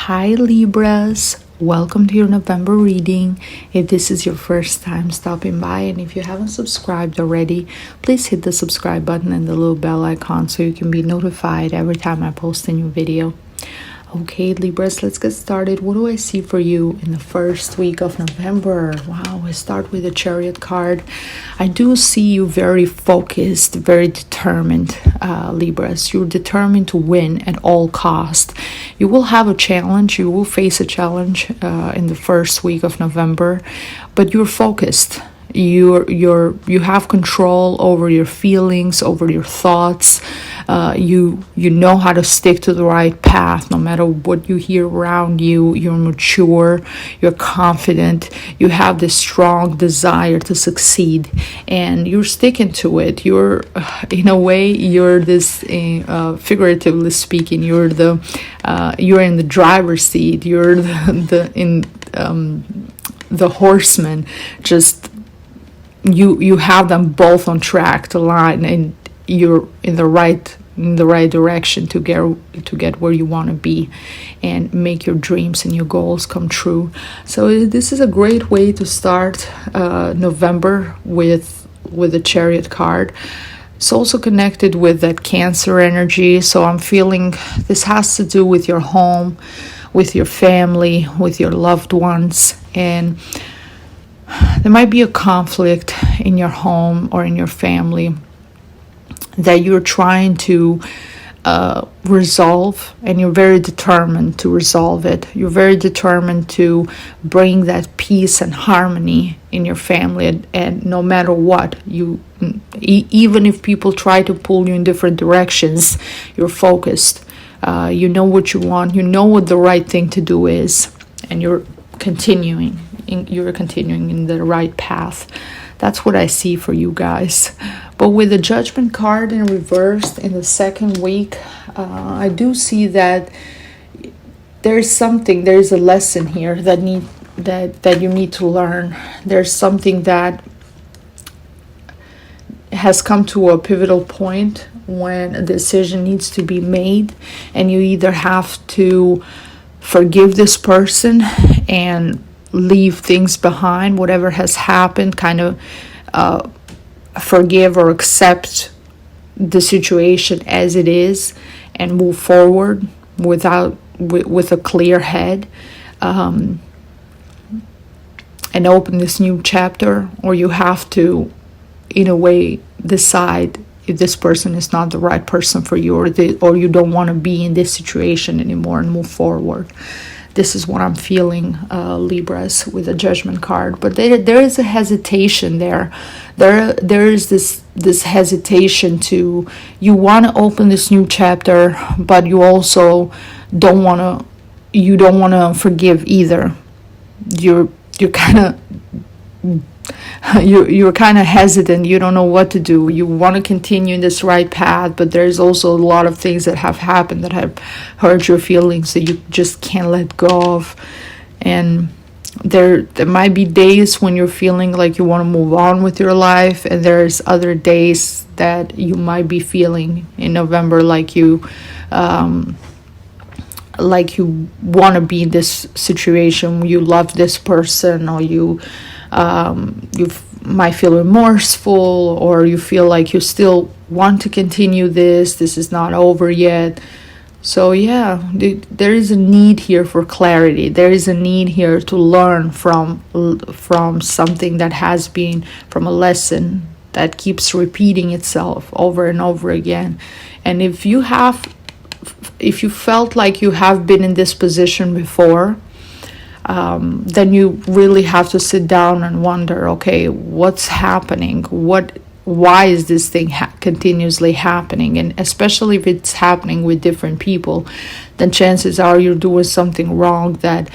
Hi Libras, welcome to your November reading. If this is your first time stopping by and if you haven't subscribed already, please hit the subscribe button and the little bell icon so you can be notified every time I post a new video. Okay, Libras, let's get started. What do I see for you in the first week of November? Wow, I start with the Chariot card. I do see you very focused, very determined, Libras. You're determined to win at all cost. You will have a challenge. You will face a challenge in the first week of November, but you're focused. You have control over your feelings, over your thoughts. You know how to stick to the right path no matter what you hear around you. You're mature, you're confident, you have this strong desire to succeed, and you're sticking to it. You're in a way, you're this figuratively speaking, you're in the driver's seat. You're the horseman. Just you have them both on track to line, and you're in the right direction to get where you want to be and make your dreams and your goals come true. So this is a great way to start November with the Chariot card. It's also connected with that Cancer energy, so I'm feeling this has to do with your home, with your family, with your loved ones, and there might be a conflict in your home or in your family that you're trying to resolve, and you're very determined to resolve it. You're very determined to bring that peace and harmony in your family, and no matter what, even if people try to pull you in different directions, you're focused. You know what you want, you know what the right thing to do is, and you're continuing in the right path. That's what I see for you guys. But with the Judgment card in reverse in the second week, I do see that there's a lesson here that you need to learn. There's something that has come to a pivotal point when a decision needs to be made, and you either have to forgive this person and leave things behind, whatever has happened, kind of forgive or accept the situation as it is and move forward with a clear head, and open this new chapter, or you have to, in a way, decide if this person is not the right person for you, or you don't want to be in this situation anymore and move forward. This is what I'm feeling, Libras, with the Judgment card. But there is a hesitation there. There is this hesitation you want to open this new chapter, but you also don't want to forgive either. You're kind of you're kind of hesitant. You don't know what to do. You want to continue in this right path, but there's also a lot of things that have happened that have hurt your feelings that you just can't let go of. And there might be days when you're feeling like you want to move on with your life, and there's other days that you might be feeling in November like you want to be in this situation. You love this person, or you might feel remorseful, or you feel like you still want to continue this is not over yet. So yeah, there is a need here for clarity. There is a need here to learn from something that has been, from a lesson that keeps repeating itself over and over again. And if you felt like you have been in this position before, then you really have to sit down and wonder, okay, what's happening? Why is this thing continuously happening? And especially if it's happening with different people, then chances are you're doing something wrong that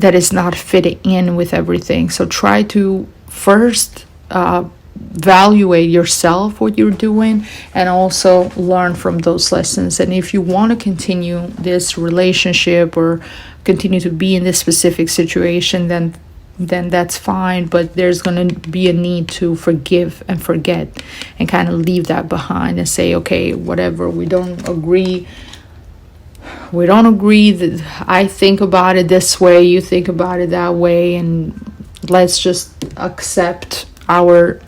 is not fitting in with everything. So try to first evaluate yourself, what you're doing, and also learn from those lessons. And if you want to continue this relationship or continue to be in this specific situation, then that's fine. But there's going to be a need to forgive and forget and kind of leave that behind and say, okay, whatever, we don't agree we don't agree, that I think about it this way, you think about it that way, and let's just accept our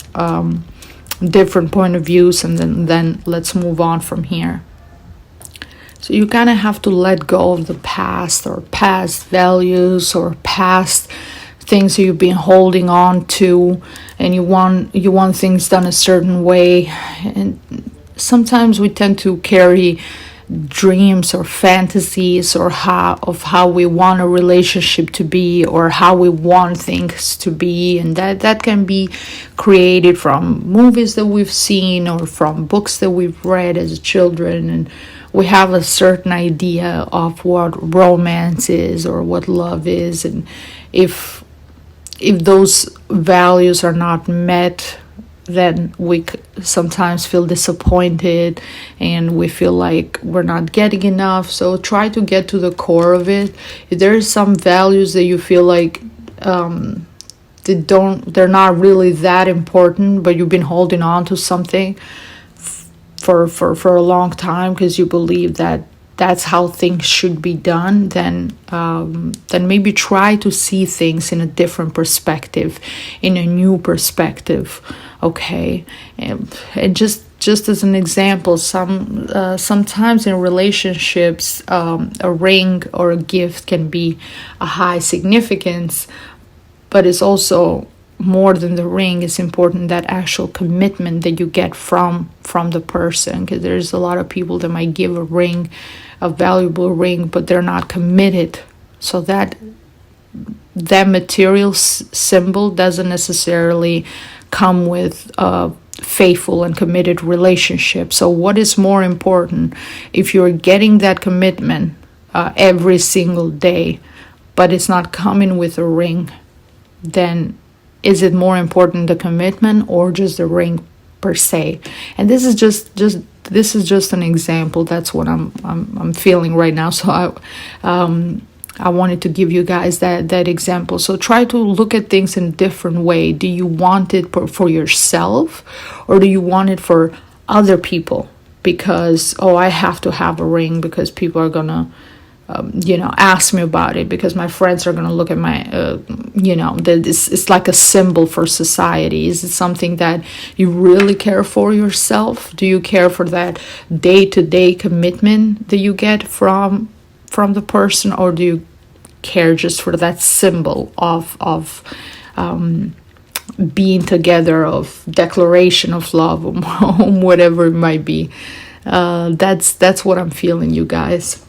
different point of views, and then let's move on from here. So you kind of have to let go of the past, or past values, or past things that you've been holding on to, and you want things done a certain way. And sometimes we tend to carry dreams or fantasies or how we want a relationship to be, or how we want things to be, and that can be created from movies that we've seen or from books that we've read as children, and we have a certain idea of what romance is or what love is, and if those values are not met, then we sometimes feel disappointed and we feel like we're not getting enough. So try to get to the core of it. If there is some values that you feel like they're not really that important, but you've been holding on to something for a long time because you believe that that's how things should be done, then maybe try to see things in a different perspective, in a new perspective, okay? And just as an example, sometimes in relationships, a ring or a gift can be a high significance, but it's also more than the ring. It's important that actual commitment that you get from the person, because there's a lot of people that might give a valuable ring, but they're not committed. So that material symbol doesn't necessarily come with a faithful and committed relationship. So what is more important? If you're getting that commitment every single day, but it's not coming with a ring, then is it more important the commitment or just the ring per se? And this is just an example. That's what I'm feeling right now. So I wanted to give you guys that example. So try to look at things in a different way. Do you want it for yourself, or do you want it for other people? Because I have to have a ring because people are gonna ask me about it, because my friends are going to look at my, it's like a symbol for society. Is it something that you really care for yourself? Do you care for that day-to-day commitment that you get from the person, or do you care just for that symbol of being together, of declaration of love, or whatever it might be? That's what I'm feeling, you guys.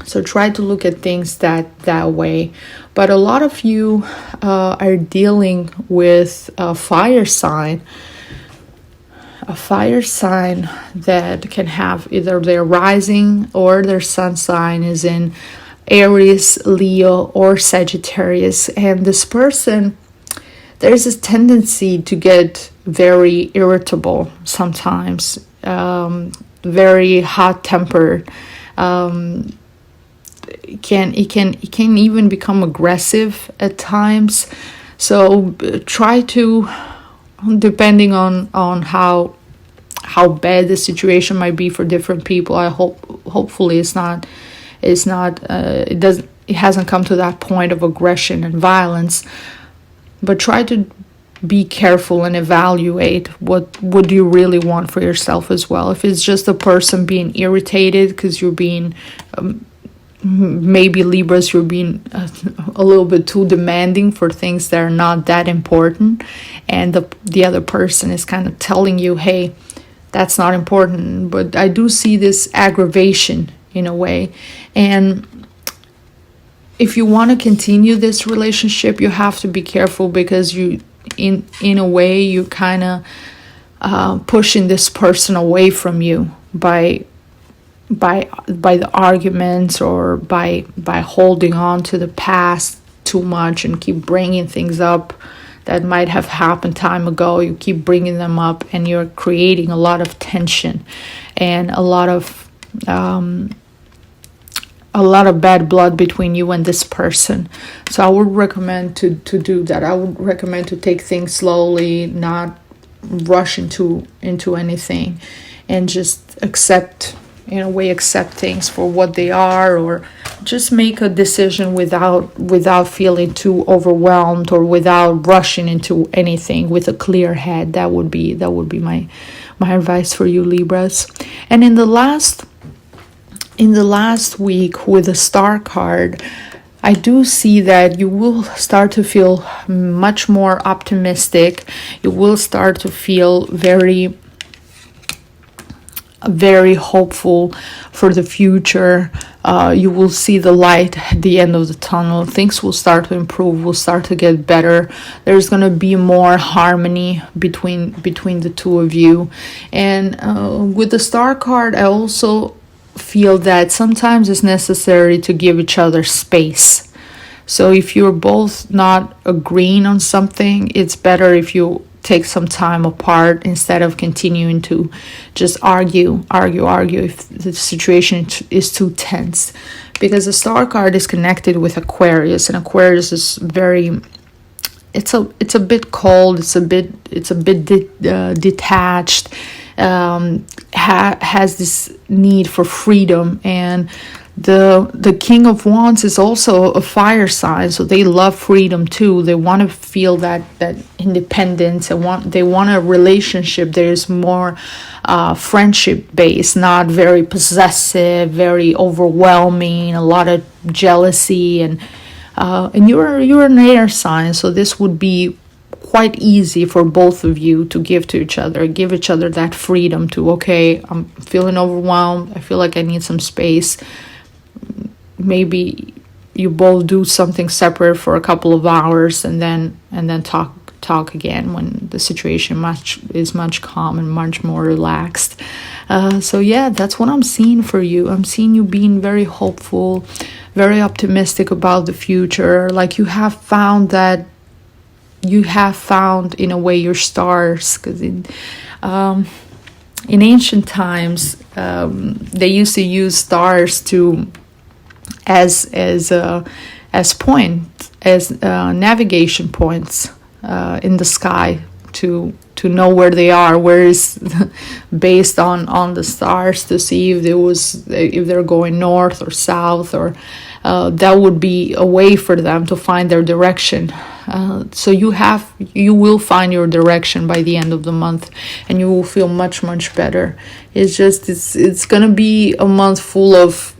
So try to look at things that way. But a lot of you are dealing with a fire sign that can have either their rising or their sun sign is in Aries, Leo, or Sagittarius. And this person, there's a tendency to get very irritable sometimes, very hot-tempered. It can even become aggressive at times. So try to, depending on how bad the situation might be for different people. Hopefully it hasn't come to that point of aggression and violence. But try to be careful and evaluate what do you really want for yourself as well. If it's just a person being irritated because you're being maybe Libras, you're being a little bit too demanding for things that are not that important, and the other person is kind of telling you, hey, that's not important. But I do see this aggravation in a way, and if you want to continue this relationship, you have to be careful, because you in a way you kind of pushing this person away from you by the arguments, or by holding on to the past too much and keep bringing things up that might have happened time ago. You keep bringing them up, and you're creating a lot of tension and a lot of bad blood between you and this person. So I would recommend to do that. I would recommend to take things slowly, not rush into anything, and just accept in a way accept things for what they are, or just make a decision without feeling too overwhelmed, or without rushing into anything, with a clear head. That would be my advice for you, Libras. And in the last week with the Star card, I do see that you will start to feel much more optimistic. You will start to feel very, very hopeful for the future. You will see the light at the end of the tunnel. Things will start to improve, will start to get better. There's going to be more harmony between the two of you. And with the Star card, I also feel that sometimes it's necessary to give each other space. So if you're both not agreeing on something, it's better if you take some time apart instead of continuing to just argue if the situation is too tense. Because the Star card is connected with Aquarius, and Aquarius is very, it's a bit cold, it's a bit detached, has this need for freedom. And the King of Wands is also a fire sign, so they love freedom too. They want to feel that independence, and they want a relationship that is more friendship based, not very possessive, very overwhelming, a lot of jealousy. And you're an air sign, so this would be quite easy for both of you to give each other that freedom to, okay, I'm feeling overwhelmed, I feel like I need some space. Maybe you both do something separate for a couple of hours, and then talk again when the situation is much calm and much more relaxed. So yeah, that's what I'm seeing for you. I'm seeing you being very hopeful, very optimistic about the future. Like you have found in a way your stars, because in ancient times they used to use stars as navigation points in the sky to know where they are, whereas based on the stars to see if they're going north or south, or that would be a way for them to find their direction. So you will find your direction by the end of the month, and you will feel much better. It's gonna be a month full of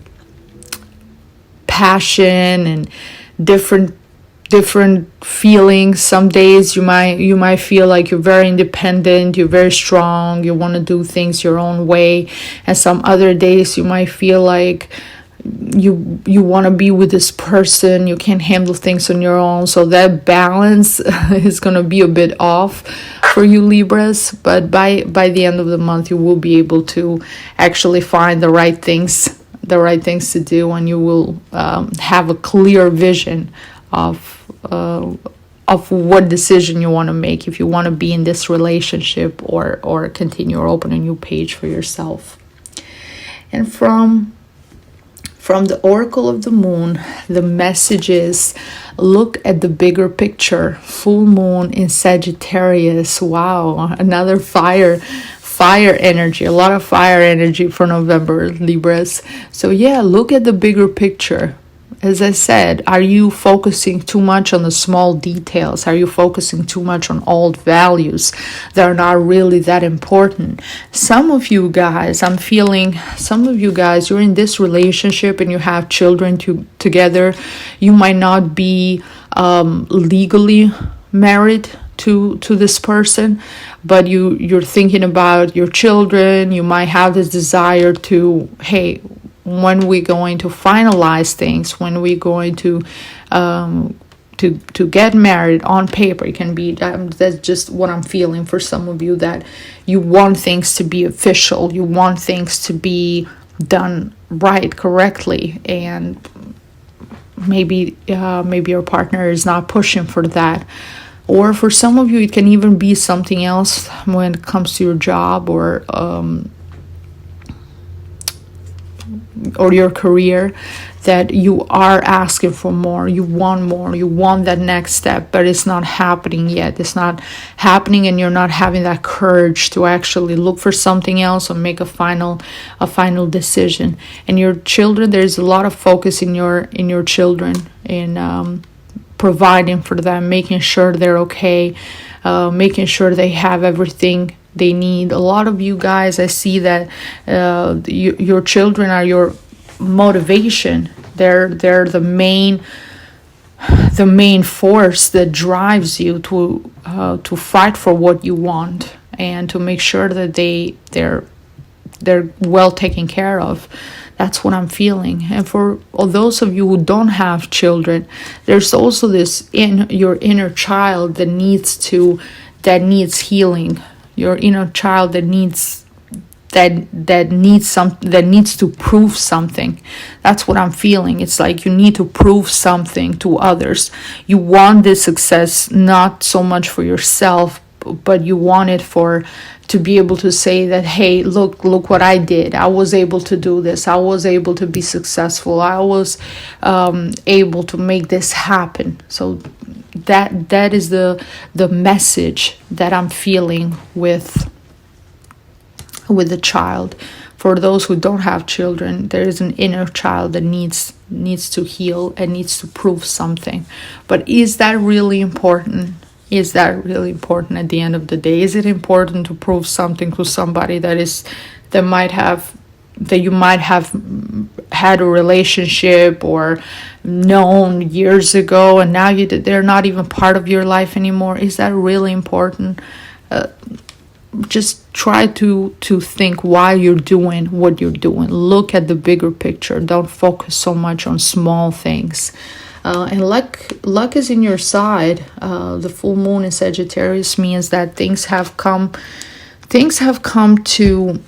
passion and different feelings. Some days you might feel like you're very independent, you're very strong, you want to do things your own way, and some other days you might feel like you want to be with this person, you can't handle things on your own. So that balance is going to be a bit off for you, Libras, but by the end of the month you will be able to actually find the right things to do, and you will have a clear vision of what decision you want to make, if you want to be in this relationship or continue or open a new page for yourself. And from the Oracle of the Moon, the message is, look at the bigger picture. Full moon in Sagittarius. Wow, another fire energy, a lot of fire energy for November, Libras. So yeah, look at the bigger picture. As I said, are you focusing too much on the small details? Are you focusing too much on old values that are not really that important? Some of you guys, I'm feeling, you're in this relationship and you have children together. You might not be legally married to this person, but you're thinking about your children. You might have this desire to, hey, when we're going to finalize things, when we're going to get married on paper. It can be that's just what I'm feeling for some of you, that you want things to be official, you want things to be done right, correctly, and maybe your partner is not pushing for that. Or for some of you, it can even be something else when it comes to your job or your career, that you are asking for more, you want that next step, but it's not happening yet. It's not happening, and you're not having that courage to actually look for something else or make a final decision. And your children, there's a lot of focus in your children, in providing for them, making sure they're okay, making sure they have everything they need. A lot of you guys, I see that your children are your motivation. They're the main force that drives you to fight for what you want, and to make sure that they're well taken care of. That's what I'm feeling. And for all those of you who don't have children, there's also this in your inner child that needs healing. Your inner child that needs to prove something. That's what I'm feeling. It's like you need to prove something to others. You want this success not so much for yourself, but you want it to be able to say that, hey, look what I did. I was able to do this. I was able to be successful. I was able to make this happen. So that is the message that I'm feeling with the child. For those who don't have children, there is an inner child that needs to heal and needs to prove something. But is that really important? Is that really important at the end of the day? Is it important to prove something to somebody that you might have had a relationship or known years ago, and now they're not even part of your life anymore? Is that really important? Just try to think why you're doing what you're doing. Look at the bigger picture. Don't focus so much on small things. And luck is in your side. The full moon in Sagittarius means that things have come to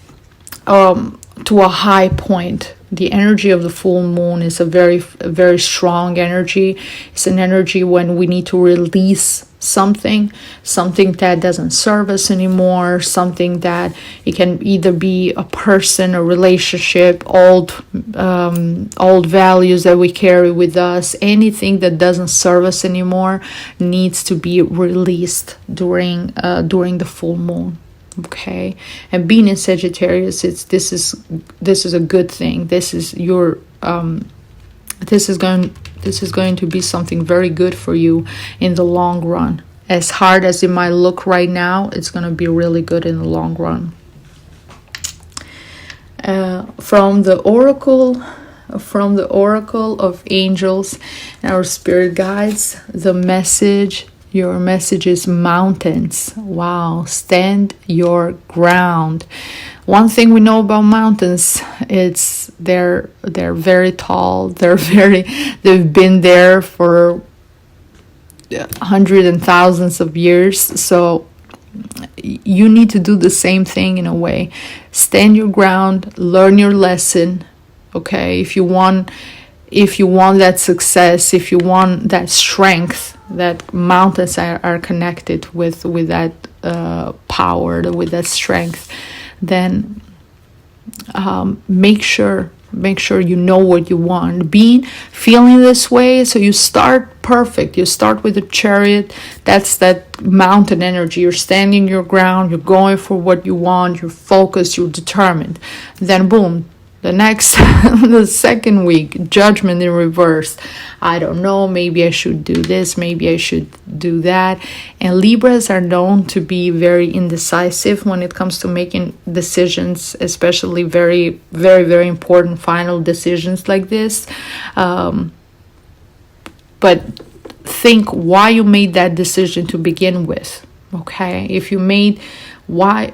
a high point. The energy of the full moon is a very strong energy. It's an energy when we need to release something that doesn't serve us anymore, something that it can either be a person, a relationship, old values that we carry with us. Anything that doesn't serve us anymore needs to be released during the full moon. Okay, and being in Sagittarius, this is a good thing. This is going to be something very good for you in the long run. As hard as it might look right now, it's going to be really good in the long run. From the oracle of angels and our spirit guides, your message is mountains. Wow, stand your ground. One thing we know about mountains, it's they're very tall. They've been there for hundreds and thousands of years. So you need to do the same thing in a way. Stand your ground, learn your lesson. Okay, if you want that success, if you want that strength, that mountains are connected with that power, with that strength, then make sure you know what you want. Feeling this way, so you start perfect. You start with the Chariot. That's that mountain energy. You're standing your ground. You're going for what you want. You're focused. You're determined. Then boom. The second week, Judgment in reverse. I don't know, maybe I should do this, maybe I should do that. And Libras are known to be very indecisive when it comes to making decisions, especially very, very, very important final decisions like this. But think why you made that decision to begin with. Okay, if you made why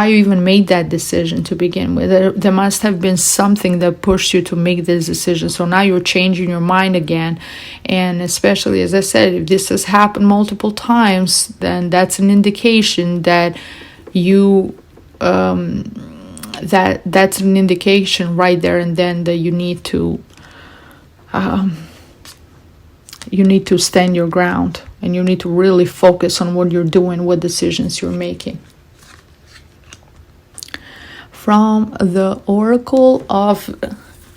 you even made that decision to begin with. There must have been something that pushed you to make this decision. So now you're changing your mind again. And especially, as I said, if this has happened multiple times, then that's an indication that that's an indication right there and then that you need to stand your ground, and you need to really focus on what you're doing, what decisions you're making. From the Oracle of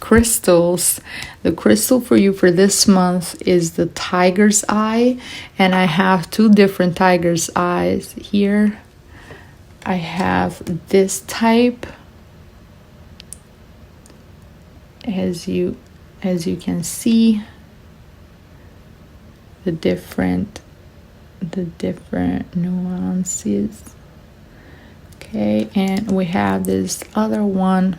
crystals. The crystal for you for this month is the tiger's eye, and I have two different tiger's eyes here. I have this type, as you can see, the different nuances. Okay, and we have this other one.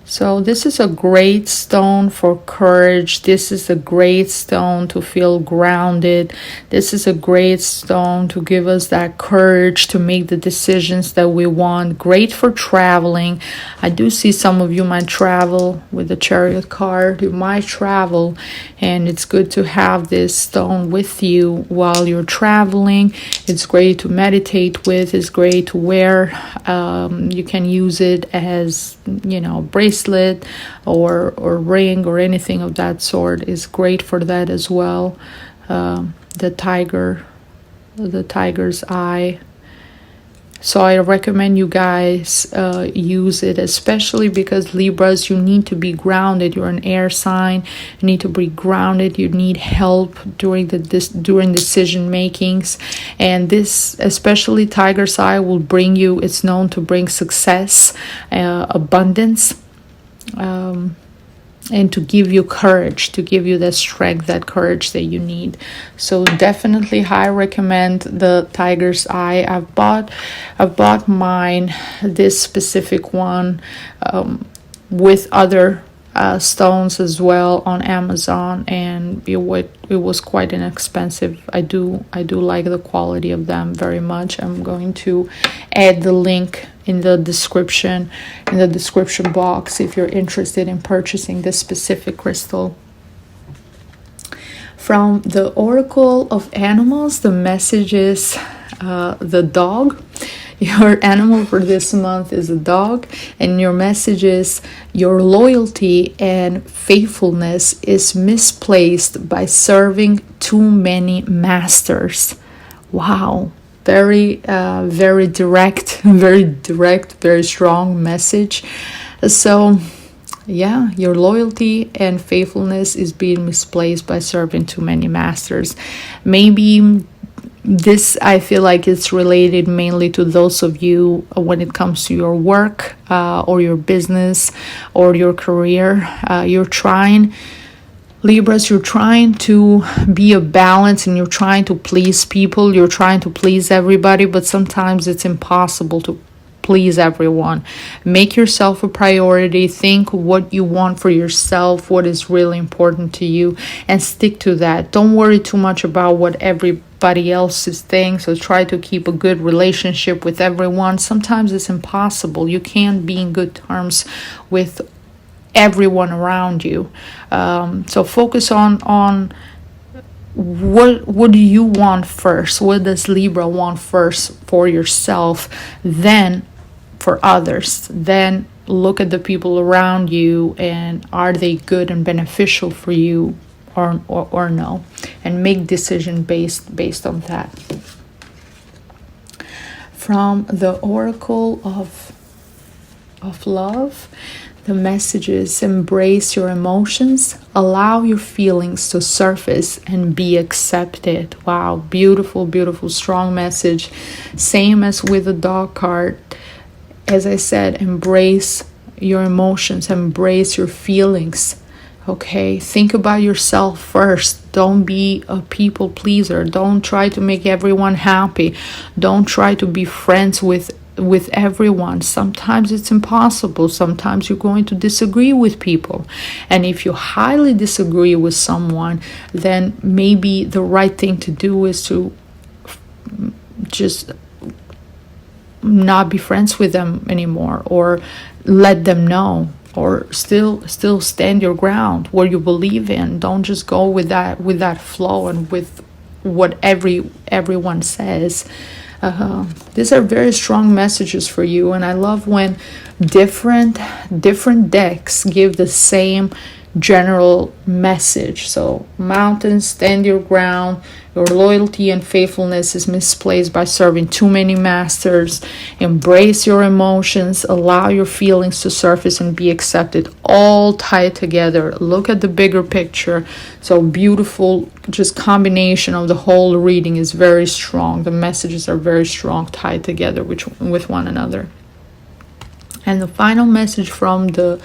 So this is a great stone for courage. This is a great stone to feel grounded. This is a great stone to give us that courage to make the decisions that we want. Great for traveling. I do see some of you might travel with the Chariot card. You might travel, and it's good to have this stone with you while you're traveling. It's great to meditate with. It's great to wear. You can use it as, bracelet or ring or anything of that sort is great for that as well. The tiger's eye. So I recommend you guys use it, especially because Libras, you need to be grounded. You're an air sign. You need to be grounded. You need help during decision makings, and this, especially tiger's eye, will bring you. It's known to bring success, abundance. And to give you courage, to give you the strength, that courage that you need. So definitely I recommend the tiger's eye. I've bought mine, this specific one, with other stones as well on Amazon, and it was quite inexpensive. I do like the quality of them very much. I'm going to add the link in the description box if you're interested in purchasing this specific crystal. From the Oracle of Animals, the message is the dog. Your animal for this month is a dog, and your message is your loyalty and faithfulness is misplaced by serving too many masters. Wow. Very direct, very strong message. So yeah, your loyalty and faithfulness is being misplaced by serving too many masters. Maybe this, I feel like it's related mainly to those of you when it comes to your work or your business or your career. Libras, you're trying to be a balance, and you're trying to please people. You're trying to please everybody, but sometimes it's impossible to please everyone. Make yourself a priority. Think what you want for yourself, what is really important to you, and stick to that. Don't worry too much about what everybody else is saying. So try to keep a good relationship with everyone. Sometimes it's impossible. You can't be in good terms with everyone around you. So focus on what do you want first? What does Libra want first for yourself, then for others? Then look at the people around you, and are they good and beneficial for you or no? And make decision based on that. From the Oracle of Love, the message is embrace your emotions, allow your feelings to surface and be accepted. Wow, beautiful, beautiful, strong message. Same as with the dog card. As I said, embrace your emotions, embrace your feelings. Okay, think about yourself first. Don't be a people pleaser. Don't try to make everyone happy. Don't try to be friends with everyone. Sometimes it's impossible. Sometimes you're going to disagree with people, and if you highly disagree with someone, then maybe the right thing to do is to just not be friends with them anymore, or let them know, or still stand your ground where you believe in. Don't just go with that flow and with what everyone says. These are very strong messages for you, and I love when different decks give the same general message. So mountains, stand your ground. Your loyalty and faithfulness is misplaced by serving too many masters. Embrace your emotions. Allow your feelings to surface and be accepted. All tied together. Look at the bigger picture. So beautiful, just combination of the whole reading is very strong. The messages are very strong, tied together with one another. And the final message from the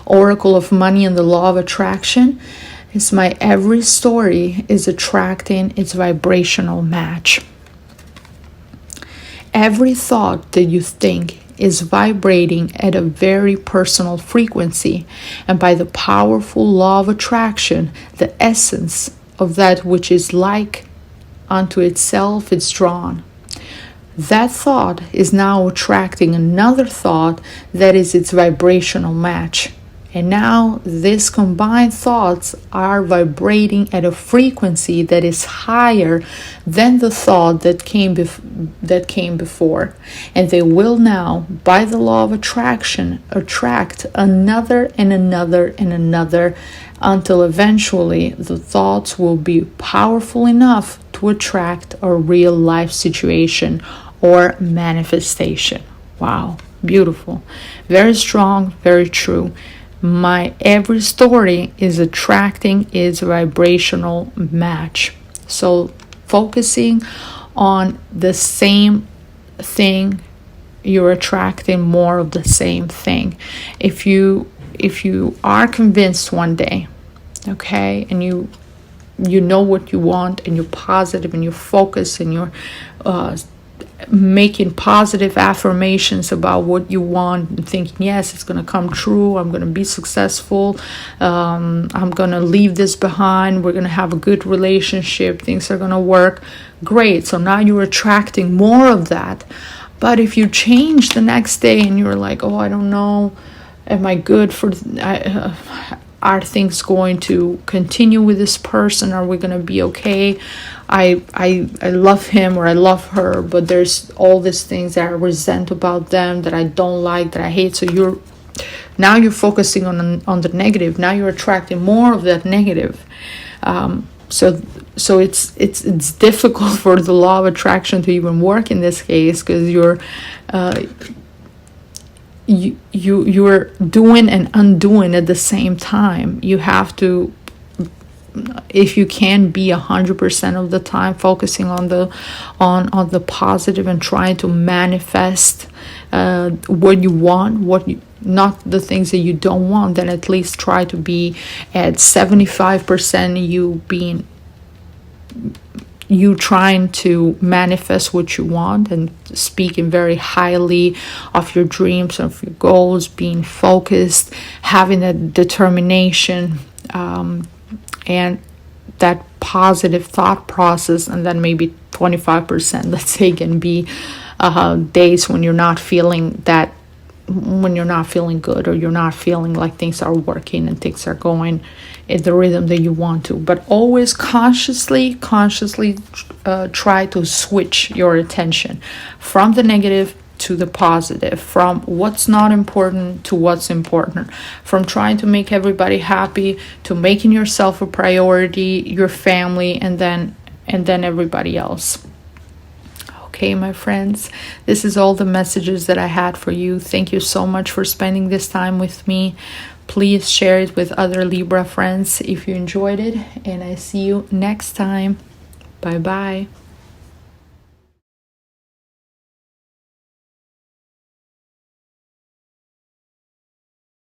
Oracle of Money and the Law of Attraction is: my every story is attracting its vibrational match. Every thought that you think is vibrating at a very personal frequency, and by the powerful law of attraction, the essence of that which is like unto itself is drawn. That thought is now attracting another thought that is its vibrational match. And now these combined thoughts are vibrating at a frequency that is higher than the thought that came before. And they will now, by the law of attraction, attract another and another and another, until eventually the thoughts will be powerful enough to attract a real life situation or manifestation. Wow, beautiful. Very strong, very true. My every story is attracting its vibrational match. So focusing on the same thing, you're attracting more of the same thing. If you are convinced one day, okay, and you know what you want, and you're positive, and you're focused, and you're making positive affirmations about what you want, and thinking, yes, it's going to come true, I'm going to be successful, I'm going to leave this behind, we're going to have a good relationship, things are going to work, great. So now you're attracting more of that. But if you change the next day and you're like, oh, I don't know, am I good for are things going to continue with this person? Are we going to be okay? I love him or I love her, but there's all these things that I resent about them, that I don't like, that I hate. So you're focusing on the negative. Now you're attracting more of that negative. So it's difficult for the law of attraction to even work in this case, because you're doing and undoing at the same time. You have to, if you can, be 100% of the time focusing on the positive and trying to manifest what you want, not the things that you don't want. Then at least try to be at 75% you trying to manifest what you want, and speaking very highly of your dreams, of your goals, being focused, having that determination, and that positive thought process. And then maybe 25%, let's say, can be days when you're not feeling good, or you're not feeling like things are working and things are going in the rhythm that you want to. But always consciously try to switch your attention from the negative to the positive, from what's not important to what's important, from trying to make everybody happy to making yourself a priority, your family, and then everybody else. Okay, my friends, this is all the messages that I had for you. Thank you so much for spending this time with me. Please share it with other Libra friends if you enjoyed it, and I see you next time. Bye bye.